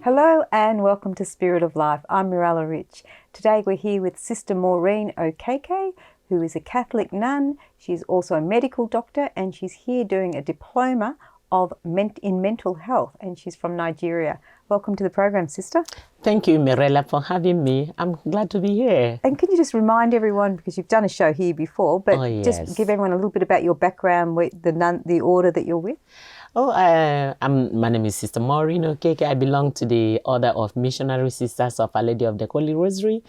Hello and welcome to Spirit of Life. I'm Mirella Rich. Today we're here with Sister Maureen Okeke, who is a Catholic nun. She's also a medical doctor and she's here doing a diploma in mental health, and she's from Nigeria. Welcome to the program, Sister. Thank you, Mirella, for having me. I'm glad to be here. And can you just remind everyone, because you've done a show here before, but just give everyone a little bit about your background with the order that you're with? My name is Sr Maureen Okeke. I belong to the Order of Missionary Sisters of Our Lady of the Holy Rosary.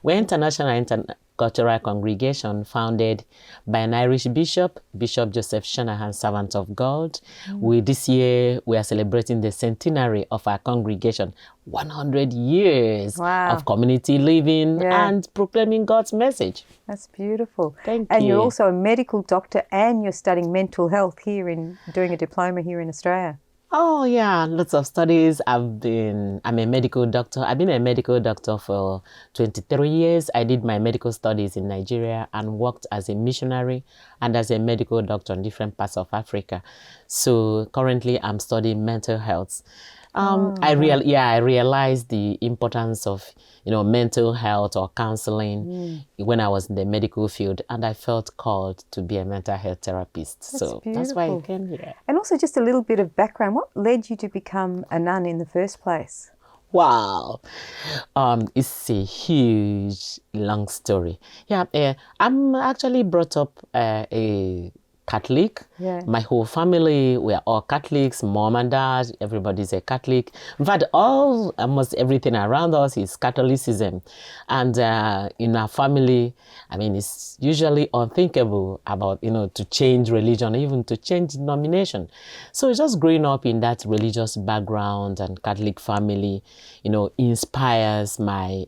We're international intercultural congregation founded by an Irish bishop, Bishop Joseph Shanahan, servant of God. This year, we are celebrating the centenary of our congregation, 100 years of community living and proclaiming God's message. That's beautiful. Thank you. And you're you. also a medical doctor and you're studying mental health doing a diploma here in Australia. Oh, yeah, lots of studies. I'm a medical doctor. I've been a medical doctor for 23 years. I did my medical studies in Nigeria and worked as a missionary and as a medical doctor in different parts of Africa. So currently I'm studying mental health. I realized the importance of, mental health or counseling when I was in the medical field, and I felt called to be a mental health therapist. That's why I came here. And also just a little bit of background. What led you to become a nun in the first place? Wow. It's a huge, long story. I'm actually brought up a Catholic. My whole family, we are all Catholics, mom and dad, everybody's a Catholic. In fact, almost everything around us is Catholicism. And in our family, it's usually unthinkable about, to change religion, even to change denomination. So just growing up in that religious background and Catholic family, inspires my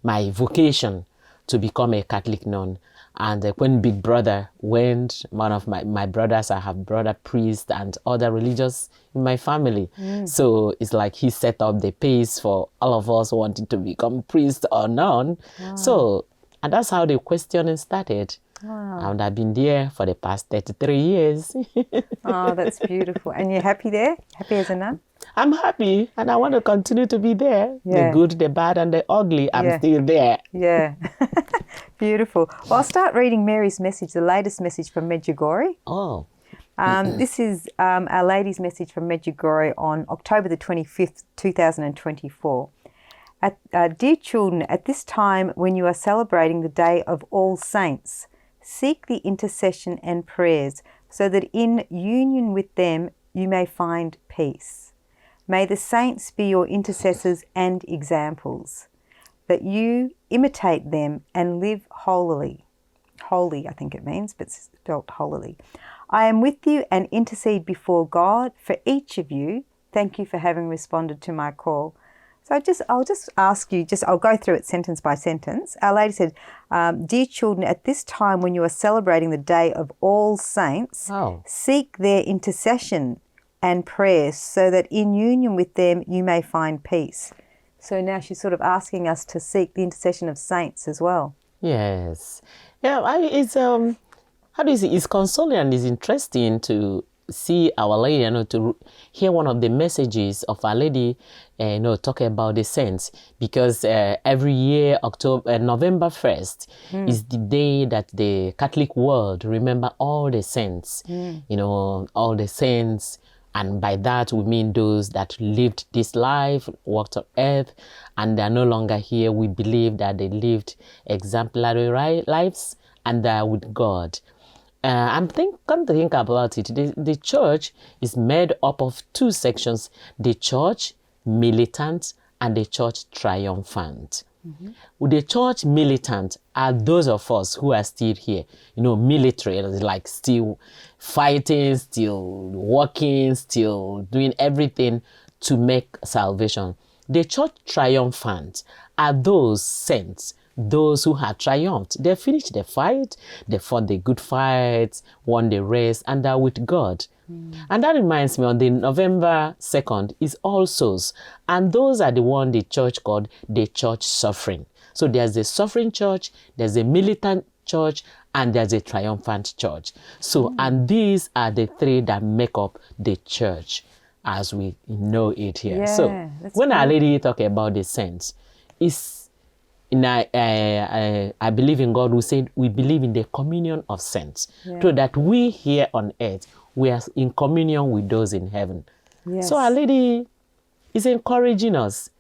vocation to become a Catholic nun. And when Big Brother went, one of my brothers, I have brother priests and other religious in my family. So it's like he set up the pace for all of us wanting to become priest or nun. And that's how the questioning started. And I've been there for the past 33 years. Oh, that's beautiful. And you're happy there? Happy as a nun? I'm happy and I want to continue to be there. The good, the bad and the ugly, I'm still there. Yeah. Beautiful. Well, I'll start reading Mary's message, the latest message from Medjugorje. Oh. This is Our Lady's message from Medjugorje on October the 25th, 2024. Dear children, at this time when you are celebrating the Day of All Saints, seek the intercession and prayers so that in union with them you may find peace. May the saints be your intercessors and examples, that you imitate them and live holily. Holy, I think it means, but spelt holily. I am with you and intercede before God for each of you. Thank you for having responded to my call. So I'll just ask you, I'll go through it sentence by sentence. Our Lady said, dear children, at this time when you are celebrating the Day of All Saints, seek their intercession and prayers so that in union with them you may find peace. So now she's sort of asking us to seek the intercession of saints as well. Yes. Yeah, it's consoling and it's interesting to see Our Lady, to hear one of the messages of Our Lady, talking about the saints, because every year, November 1st is the day that the Catholic world remember all the saints, all the saints. And by that, we mean those that lived this life, walked on earth, and they are no longer here. We believe that they lived exemplary lives and they are with God. Come to think about it, the church is made up of two sections, the church militant and the church triumphant. With the church militant are those of us who are still here, military, like still fighting, still working, still doing everything to make salvation. The church triumphant are those saints, those who have triumphed. They finished the fight, they fought the good fight, won the race, and are with God. And that reminds me, on the November 2nd is All Souls. And those are the one the church called the church suffering. So there's the suffering church, there's a militant church, and there's a triumphant church. So, and these are the three that make up the church. as we know it here. Yeah, So that's when Our good. Lady talk about the saints, I believe in God who said we believe in the communion of saints, Yeah. so that we here on earth, we are in communion with those in heaven. Yes. So Our Lady is encouraging us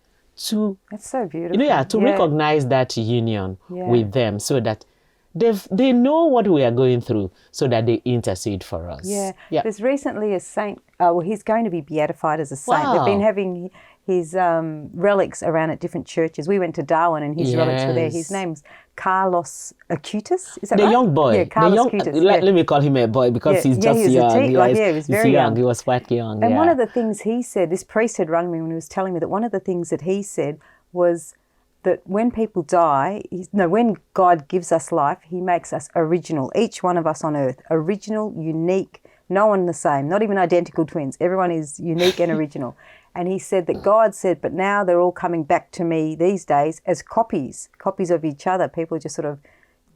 to, That's so beautiful. to recognize that union Yeah. with them, so that they know what we are going through, so that they intercede for us. Yeah. Yeah. There's recently a saint, well, he's going to be beatified as a saint. They've been Wow. having his relics around at different churches. We went to Darwin and his relics were there. His Yes. name's Carlos Acutis. Is that The right? young boy. Yeah, Carlos Acutis. Let me call him a boy because he's Yeah, just he was young. he was very young. He was quite young. And yeah. one of the things he said, this priest had rung me when he was telling me that one of the things that he said was that when people die, when God gives us life, he makes us original, each one of us on earth, original, unique, no one the same, not even identical twins. Everyone is unique and original. And he said that God said, but now they're all coming back to me these days as copies of each other. People are just sort of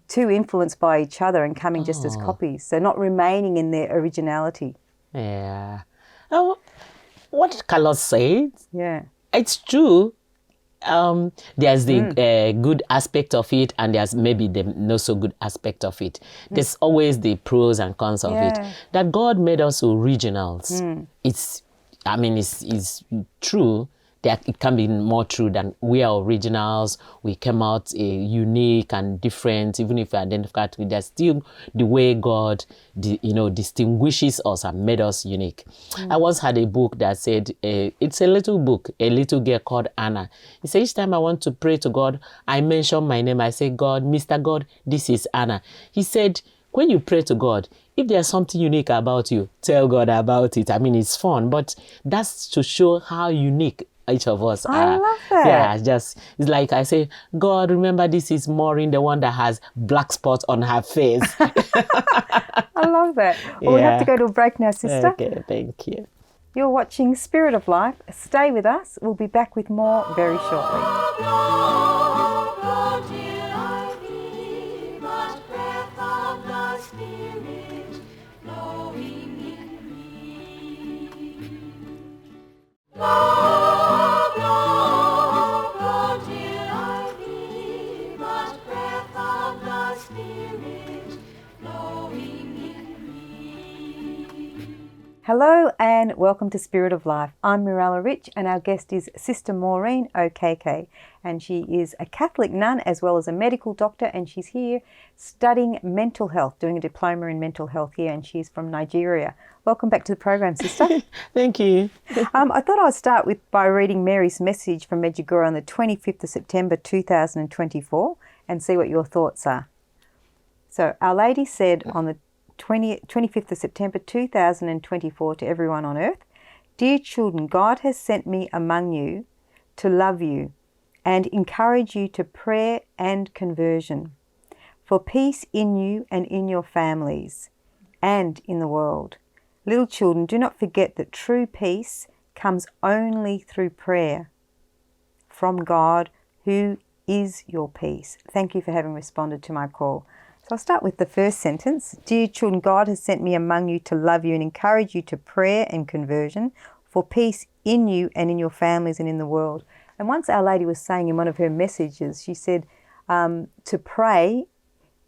too influenced by each other and coming just as copies. So not remaining in their originality. Yeah. Oh, what Carlos said, Yeah. it's true. There's the good aspect of it, and there's maybe the not so good aspect of it. There's always the pros and cons of it. That God made us originals. It's true. That it can be more true than we are originals. We came out unique and different, even if we identify with that. Still, the way God, distinguishes us and made us unique. I once had a book that said, it's a little book, a little girl called Anna. He said, each time I want to pray to God, I mention my name. I say, God, Mr. God, this is Anna. He said, when you pray to God, if there's something unique about you, tell God about it. I mean, it's fun, but that's to show how unique each of us are. I love that. Yeah, it's like I say, God, remember this is Maureen, the one that has black spots on her face. I love that. Well, we have to go to a break now, sister. Okay, thank you. You're watching Spirit of Life. Stay with us. We'll be back with more very shortly. Hello and welcome to Spirit of Life. I'm Mirella Rich and our guest is Sister Maureen Okeke, and she is a Catholic nun as well as a medical doctor, and she's here studying mental health, doing a diploma in mental health here, and she's from Nigeria. Welcome back to the program, sister. Thank you. I thought I'd start by reading Mary's message from Medjugorje on the 25th of September 2024 and see what your thoughts are. So Our Lady said on the 25th of September 2024 to everyone on earth, "Dear children, God has sent me among you to love you and encourage you to prayer and conversion, for peace in you and in your families and in the world. Little children, do not forget that true peace comes only through prayer from God, who is your peace. Thank you for having responded to my call." So I'll start with the first sentence. "Dear children, God has sent me among you to love you and encourage you to prayer and conversion, for peace in you and in your families and in the world." And once Our Lady was saying in one of her messages, she said to pray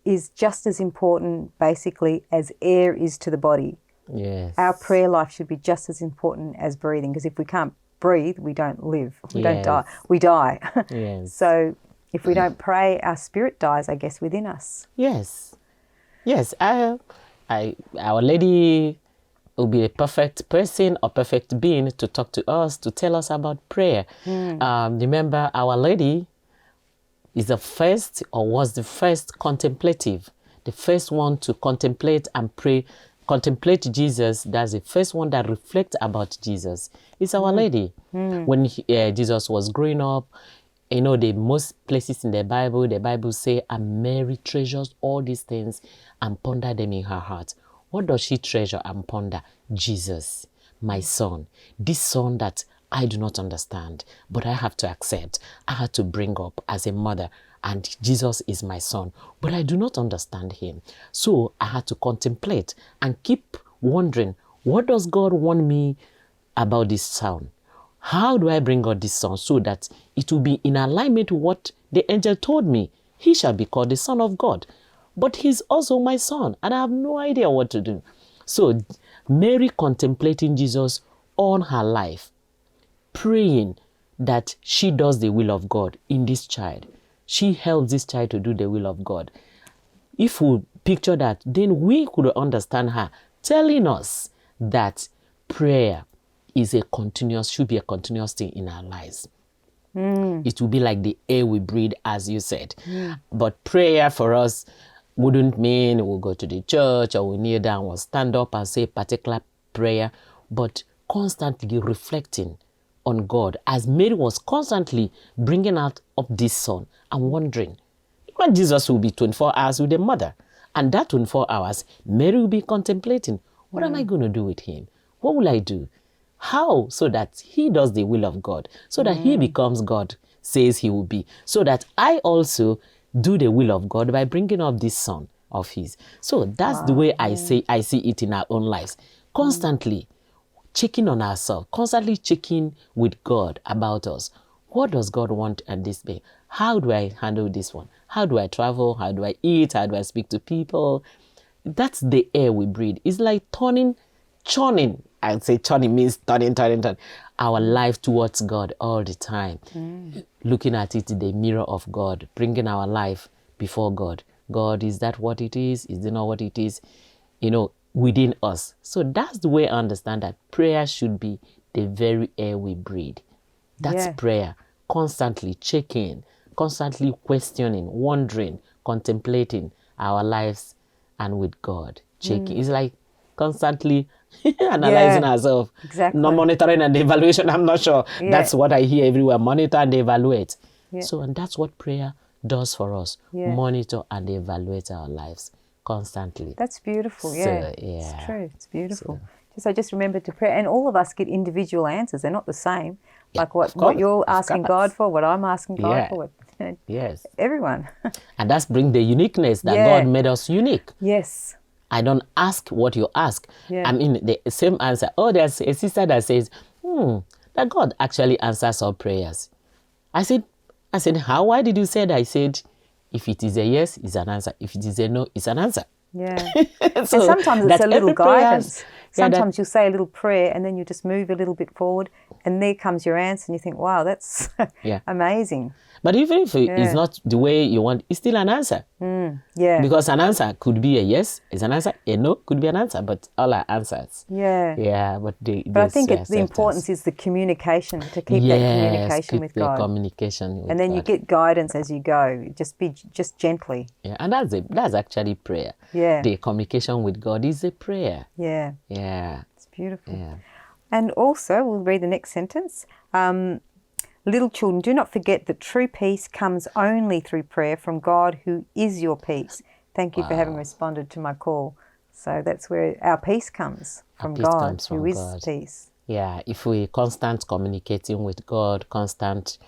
is just as important basically as air is to the body. Yes. Our prayer life should be just as important as breathing, because if we can't breathe, we don't live. If we don't die, we die. Yes. So if we don't pray, our spirit dies, I guess, within us. Yes. Our Lady will be a perfect person or perfect being to talk to us, to tell us about prayer. Remember, Our Lady is the first, or was the first contemplative, the first one to contemplate and pray, contemplate Jesus. That's the first one that reflects about Jesus. It's Our Lady. When Jesus was growing up, the most places in the Bible say, and Mary treasures all these things and ponder them in her heart. What does she treasure and ponder? Jesus, my son. This son that I do not understand, but I have to accept. I had to bring up as a mother, and Jesus is my son, but I do not understand him. So I had to contemplate and keep wondering, what does God want me about this son? How do I bring God this son so that it will be in alignment with what the angel told me? He shall be called the Son of God. But he's also my son, and I have no idea what to do. So Mary contemplating Jesus all her life, praying that she does the will of God in this child. She helps this child to do the will of God. If we picture that, then we could understand her telling us that prayer is should be a continuous thing in our lives. It will be like the air we breathe, as you said. But prayer for us wouldn't mean we'll go to the church or we kneel down or stand up and say a particular prayer, but constantly reflecting on God, as Mary was constantly bringing out of this son and wondering, when Jesus will be 24 hours with the mother, and that 24 hours, Mary will be contemplating, what am I going to do with him? What will I do? How? So that he does the will of God, so that he becomes God says he will be, so that I also do the will of God by bringing up this son of his. So that's the way I see it in our own lives. Constantly checking on ourselves, constantly checking with God about us. What does God want at this day? How do I handle this one? How do I travel? How do I eat? How do I speak to people? That's the air we breathe. It's like churning. I'd say churning means turning our life towards God all the time. Looking at it in the mirror of God, bringing our life before God. God, is that what it is? Is it not what it is? Within us. So that's the way I understand that prayer should be the very air we breathe. That's prayer. Constantly checking, constantly questioning, wondering, contemplating our lives and with God. Checking. It's like constantly analyzing ourselves. Exactly. Not monitoring and evaluation. I'm not sure. That's what I hear everywhere. Monitor and evaluate. So, and that's what prayer does for us. Monitor and evaluate our lives constantly. That's beautiful. So, It's true. It's beautiful. So, just remember to pray, and all of us get individual answers. They're not the same. Like what you're asking God for, what I'm asking God for. Yes. Everyone. And that's bring the uniqueness that God made us unique. Yes. I don't ask what you ask. I mean, the same answer. Oh, there's a sister that says, that God actually answers all prayers. I said, how? Why did you say that? I said, if it is a yes, it's an answer. If it is a no, it's an answer. Yeah. So and sometimes it's a little guidance. Sometimes you'll say a little prayer and then you just move a little bit forward and there comes your answer and you think, wow, that's amazing. But even if it's not the way you want, it's still an answer. Because an answer could be a yes, it's an answer. A no could be an answer, but all are answers. But I think the importance is the communication, to keep that communication with God. Communication with and then God. You get guidance as you go. Just gently. And that's actually prayer. The communication with God is a prayer. It's beautiful. And also, we'll read the next sentence. Little children, do not forget that true peace comes only through prayer from God, who is your peace. Thank you for having responded to my call. So that's where our peace comes from God, who is peace. If we constant communicating with God, constant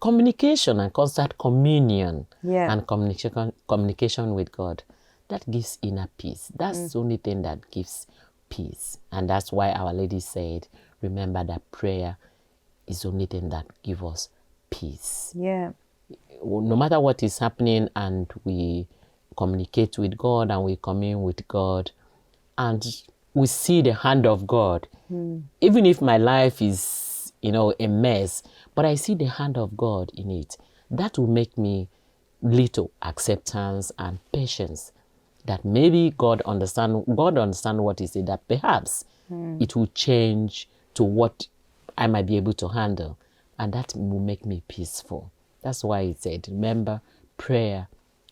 communication and constant communion and communication with God, that gives inner peace. That's the only thing that gives peace. And that's why Our Lady said, remember that prayer is the only thing that gives us peace. No matter what is happening, and we communicate with God and we commune with God, and we see the hand of God. Even if my life is, a mess, but I see the hand of God in it, that will make me little acceptance and patience. That maybe God understand what is it, that perhaps it will change to what I might be able to handle, and that will make me peaceful. That's why it said, remember, prayer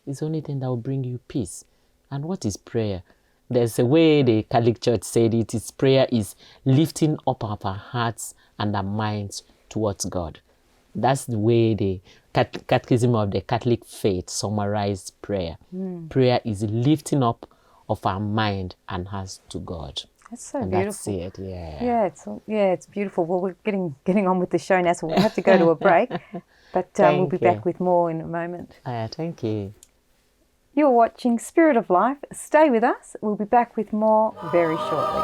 is the only thing that will bring you peace. And what is prayer? There's a way the Catholic Church said it is prayer is lifting up of our hearts and our minds towards God. That's the way the Catechism of the Catholic Faith summarized prayer. Prayer is lifting up of our mind and hearts to God. That's so and beautiful. That's it, it's beautiful. Well, we're getting on with the show now, so we'll have to go to a break. But we'll be back with more in a moment. Thank you. You're watching Spirit of Life. Stay with us. We'll be back with more very shortly.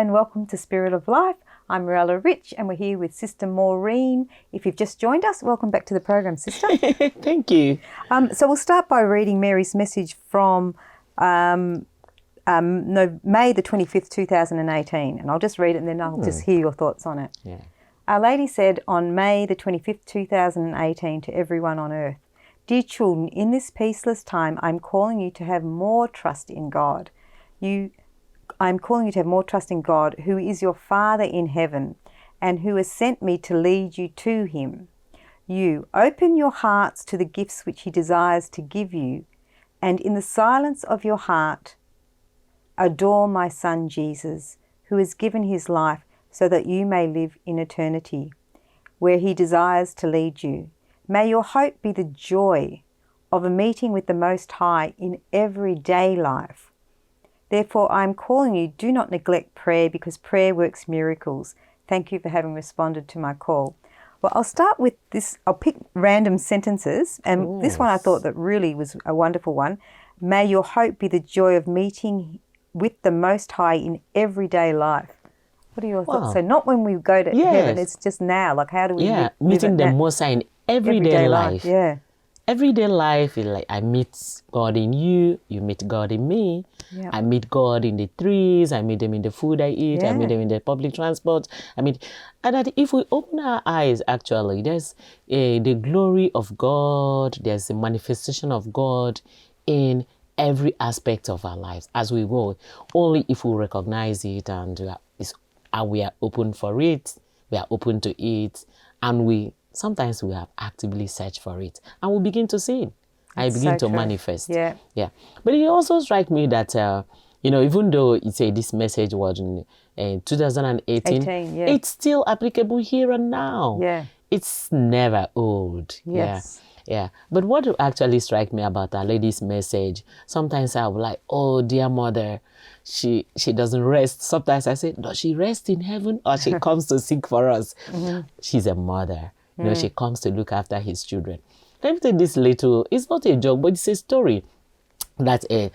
and welcome to Spirit of Life. I'm Mirella Rich and we're here with Sister Maureen. If you've just joined us, welcome back to the program, Sister. Thank you. So we'll start by reading Mary's message from May the 25th, 2018. And I'll just read it and then I'll just hear your thoughts on it. Yeah. Our Lady said on May the 25th, 2018 to everyone on earth, "Dear children, in this peaceless time, I'm calling you to have more trust in God. I'm calling you to have more trust in God, who is your Father in heaven and who has sent me to lead you to him. You open your hearts to the gifts which he desires to give you, and in the silence of your heart, adore my Son Jesus, who has given his life so that you may live in eternity, where he desires to lead you. May your hope be the joy of a meeting with the Most High in everyday life. Therefore, I am calling you, do not neglect prayer, because prayer works miracles. Thank you for having responded to my call." Well, I'll start with this. I'll pick random sentences, and this one I thought that really was a wonderful one. May your hope be the joy of meeting with the Most High in everyday life. What are your thoughts? So not when we go to heaven, it's just now. Like, how do we live meeting the that? Most High in everyday life. Yeah. Everyday life is like, I meet God in you, you meet God in me. Yeah. I meet God in the trees, I meet them in the food I eat, I meet them in the public transport. And that if we open our eyes, actually, there's the glory of God, there's the manifestation of God in every aspect of our lives as we go. Only if we recognize it and we are open for it, we are open to it, and sometimes we have actively searched for it, and we begin to see it. I begin to manifest. Yeah. But it also strikes me that, even though this message was in 2018, it's still applicable here and now. Yeah. It's never old. Yes. Yeah. But what actually strikes me about Our Lady's message, sometimes I'm like, oh, dear mother, she doesn't rest. Sometimes I say, does she rest in heaven, or she comes to seek for us? She's a mother. She comes to look after his children. Let me take this little, it's not a joke, but it's a story that a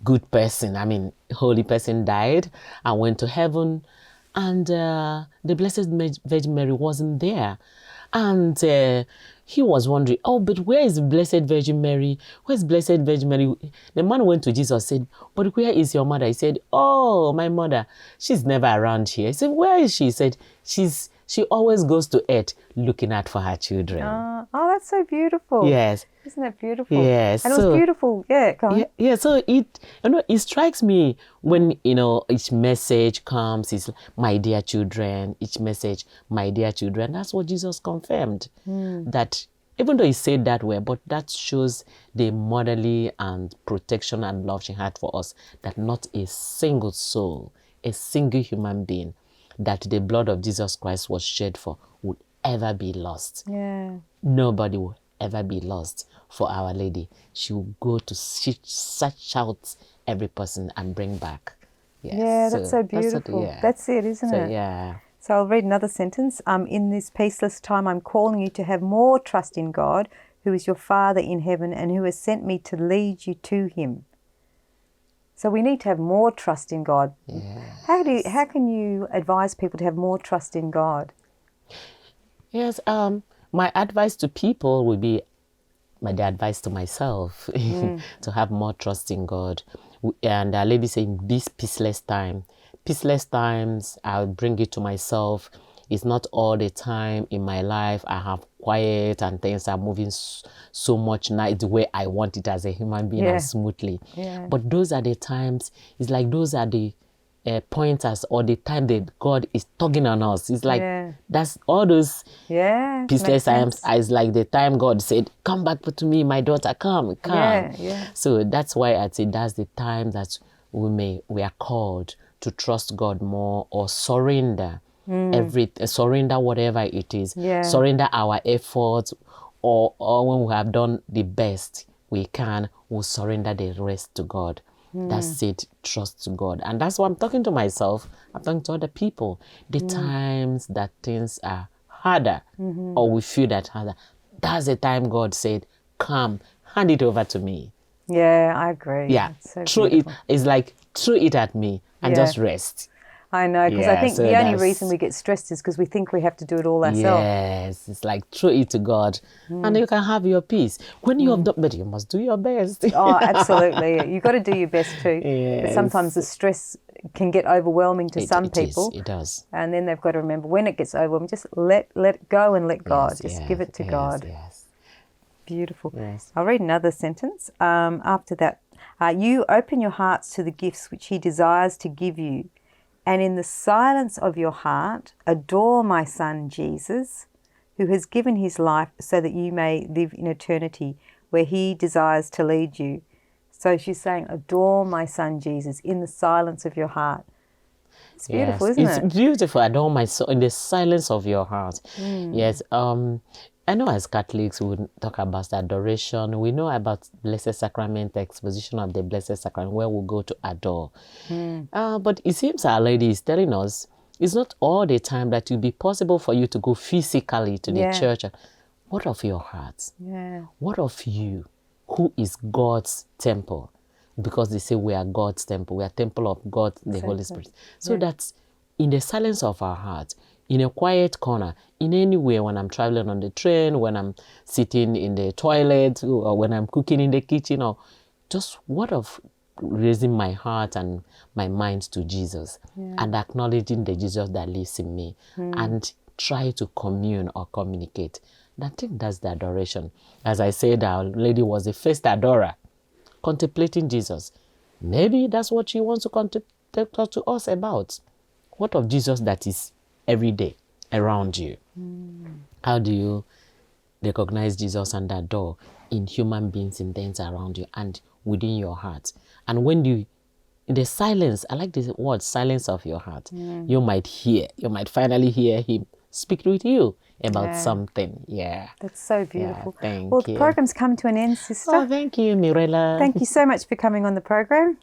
good person, holy person died and went to heaven, and the Blessed Virgin Mary wasn't there. And he was wondering, oh, but where is Blessed Virgin Mary? Where's Blessed Virgin Mary? The man went to Jesus, said, but where is your mother? He said, oh, my mother, she's never around here. He said, where is she? He said, she always goes to earth looking out for her children. Oh, that's so beautiful. Yes. Isn't that beautiful? Yes. And it was beautiful. Yeah, go on. Yeah, so it strikes me when, each message comes, it's my dear children, each message, my dear children. That's what Jesus confirmed. That even though he said that way, but that shows the motherly and protection and love she had for us, that not a single soul, a single human being that the blood of Jesus Christ was shed for would ever be lost. Yeah. Nobody will ever be lost for Our Lady. She will go to search out every person and bring back. Yes. Yeah, that's so beautiful. That's it, isn't it? Yeah. So I'll read another sentence. In this peaceless time, I'm calling you to have more trust in God, who is your Father in heaven and who has sent me to lead you to him. So we need to have more trust in God. Yes. How can you advise people to have more trust in God? Yes, my advice to people would be the advice to myself, to have more trust in God. And Our Lady saying, this peaceless times, I'll bring it to myself. It's not all the time in my life I have quiet and things are moving so much now the way I want it as a human being and smoothly. Yeah. But those are the times, it's like those are the pointers or the time that God is tugging on us. It's like that's all those peaceless times. It's like the time God said, come back to me, my daughter, come. So that's why I'd say that's the time that we are called to trust God more, or surrender surrender whatever it is. Surrender our efforts, or when we have done the best we can, we'll surrender the rest to God. That's it, trust to God. And that's why I'm talking to myself, I'm talking to other people. The times that things are harder, or we feel that harder, that's the time God said, come, hand it over to me. Yeah, I agree. Yeah, so throw it, it's like, throw it at me and just rest. I know, because I Yeah, think so the only that's- reason we get stressed is because we think we have to do it all ourselves. Yes, it's like throw it to God, and you can have your peace. When you have done, but you must do your best. Oh, absolutely. You've got to do your best too. But Yes. sometimes the stress can get overwhelming to some people. It does. And then they've got to remember when it gets overwhelming, just let it go and let God. Yes, Just yes, give it to yes, God. Yes. Beautiful. Yes. I'll read another sentence. After that, you open your hearts to the gifts which He desires to give you, and in the silence of your heart, adore my Son Jesus, who has given His life so that you may live in eternity where He desires to lead you. So she's saying, adore my Son Jesus in the silence of your heart. It's beautiful, Yes, isn't it's it? beautiful. Adore my soul in the silence of your heart. Yes. I know as Catholics we talk about adoration. We know about Blessed Sacrament, the exposition of the Blessed Sacrament, where we go to adore. But it seems Our Lady is telling us it's not all the time that it will be possible for you to go physically to the Yeah. church. What of your heart? Yeah. What of you, who is God's temple? Because they say we are God's temple. We are temple of God, the Holy Spirit. So that's in the silence of our heart, in a quiet corner, in any way, when I'm traveling on the train, when I'm sitting in the toilet, or when I'm cooking in the kitchen, or just what of raising my heart and my mind to Jesus and acknowledging the Jesus that lives in me and try to commune or communicate. And I think that's the adoration. As I said, Our Lady was the first adorer, contemplating Jesus. Maybe that's what she wants to talk to us about. What of Jesus that is every day around you? How do you recognize Jesus and adore in human beings and things around you and within your heart? And when you, in the silence, I like this word, silence of your heart, you might finally hear Him speak with you about something. Yeah. That's so beautiful. Thank Well, you. the program's come to an end, sister. Oh, thank you, Mirella. Thank you so much for coming on the program.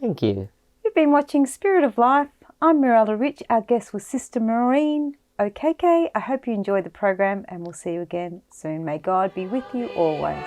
Thank you. You've been watching Spirit of Life. I'm Mirella Rich. Our guest was Sister Maureen Okeke. I hope you enjoyed the program and we'll see you again soon. May God be with you always.